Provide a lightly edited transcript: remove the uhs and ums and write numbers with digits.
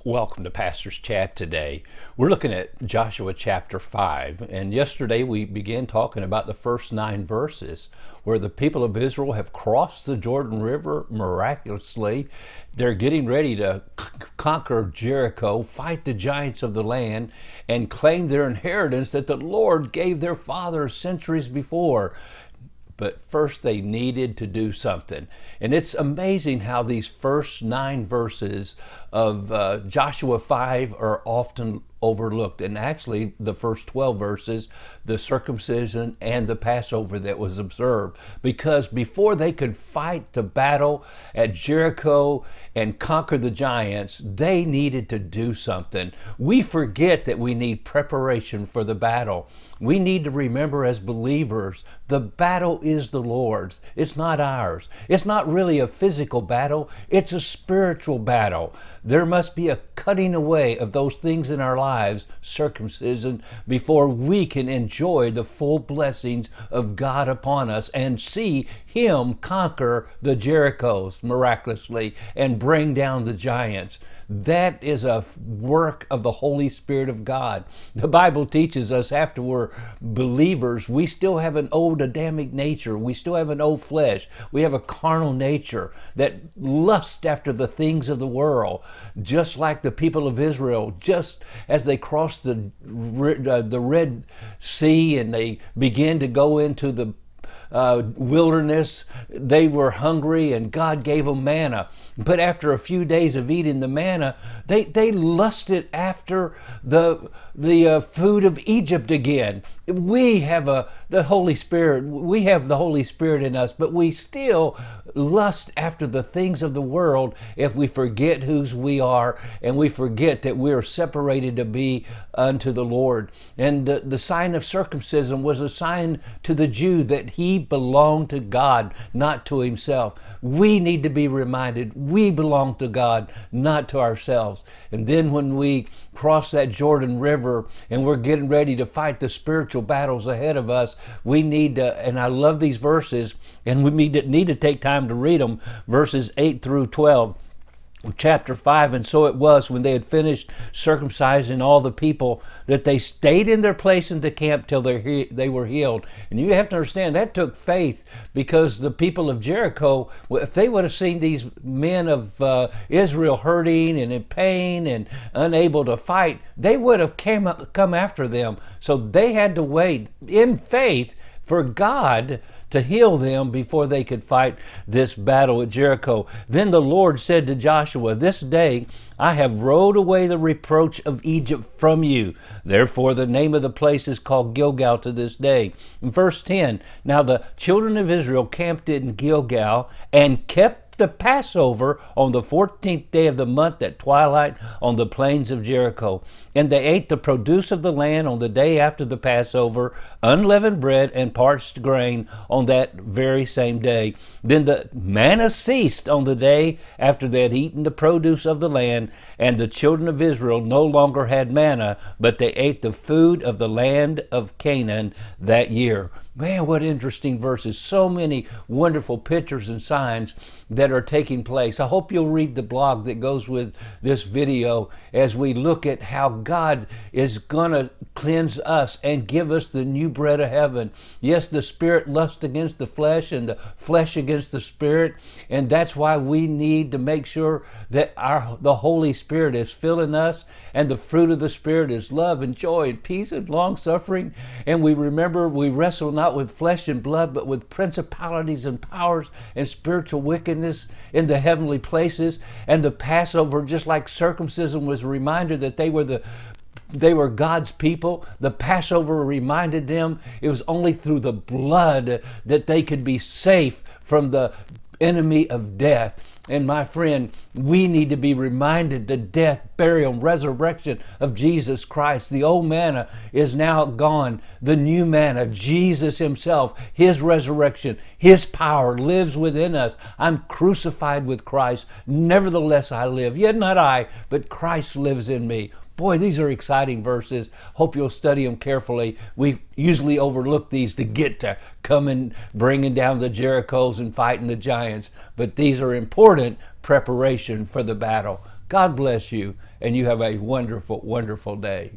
Welcome to Pastor's Chat today. We're looking at Joshua chapter 5, and yesterday we began talking about the first 9 verses where the people of Israel have crossed the Jordan River miraculously. They're getting ready to conquer Jericho, fight the giants of the land, and claim their inheritance that the Lord gave their fathers centuries before. But first they needed to do something. And it's amazing how these first 9 verses of Joshua 5 are often overlooked. And actually the first 12 verses, the circumcision and the Passover that was observed. Because before they could fight the battle at Jericho and conquer the giants, they needed to do something. We forget that we need preparation for the battle. We need to remember as believers, the battle is the Lord's. It's not ours. It's not really a physical battle. It's a spiritual battle. There must be a cutting away of those things in our lives, circumcision, before we can enjoy the full blessings of God upon us and see Him conquer the Jerichos miraculously and bring down the giants. That is a work of the Holy Spirit of God. The Bible teaches us after we're believers, we still have an old Adamic nature. We still have an old flesh. We have a carnal nature that lusts after the things of the world. Just like the people of Israel, just as they crossed the Red Sea and they began to go into the wilderness, they were hungry and God gave them manna. But after a few days of eating the manna, they lusted after the food of Egypt again. We have the Holy Spirit. We have the Holy Spirit in us, but we still lust after the things of the world if we forget whose we are and we forget that we are separated to be unto the Lord. And the sign of circumcision was a sign to the Jew that he belonged to God, not to himself. We need to be reminded we belong to God, not to ourselves. And then when we cross that Jordan River and we're getting ready to fight the spiritual battles ahead of us, we need to, and I love these verses, and we need to take time to read them, verses 8 through 12. Chapter 5, and so it was when they had finished circumcising all the people that they stayed in their place in the camp till they were healed. And you have to understand that took faith, because the people of Jericho, if they would have seen these men of Israel hurting and in pain and unable to fight, they would have come after them. So they had to wait in faith for God to heal them before they could fight this battle at Jericho. Then the Lord said to Joshua, "This day I have rolled away the reproach of Egypt from you." Therefore the name of the place is called Gilgal to this day. In verse 10, now the children of Israel camped in Gilgal and kept the Passover on the 14th day of the month at twilight on the plains of Jericho. And they ate the produce of the land on the day after the Passover, unleavened bread and parched grain on that very same day. Then the manna ceased on the day after they had eaten the produce of the land, and the children of Israel no longer had manna, but they ate the food of the land of Canaan that year. Man, what interesting verses. So many wonderful pictures and signs that are taking place. I hope you'll read the blog that goes with this video as we look at how God is going to cleanse us and give us the new bread of heaven. Yes, the spirit lusts against the flesh and the flesh against the spirit. And that's why we need to make sure that the Holy Spirit is filling us, and the fruit of the Spirit is love and joy and peace and long suffering. And we remember we wrestle not with flesh and blood, but with principalities and powers and spiritual wickedness in the heavenly places. And the Passover, just like circumcision was a reminder that they were God's people, the Passover reminded them it was only through the blood that they could be safe from the enemy of death. And my friend, we need to be reminded the death, burial, and resurrection of Jesus Christ. The old manna is now gone. The new manna, Jesus himself, his resurrection, his power lives within us. I'm crucified with Christ. Nevertheless I live. Yet not I, but Christ lives in me. Boy, these are exciting verses. Hope you'll study them carefully. We usually overlook these to get to coming, bringing down the Jerichos and fighting the giants. But these are important preparation for the battle. God bless you, and you have a wonderful, wonderful day.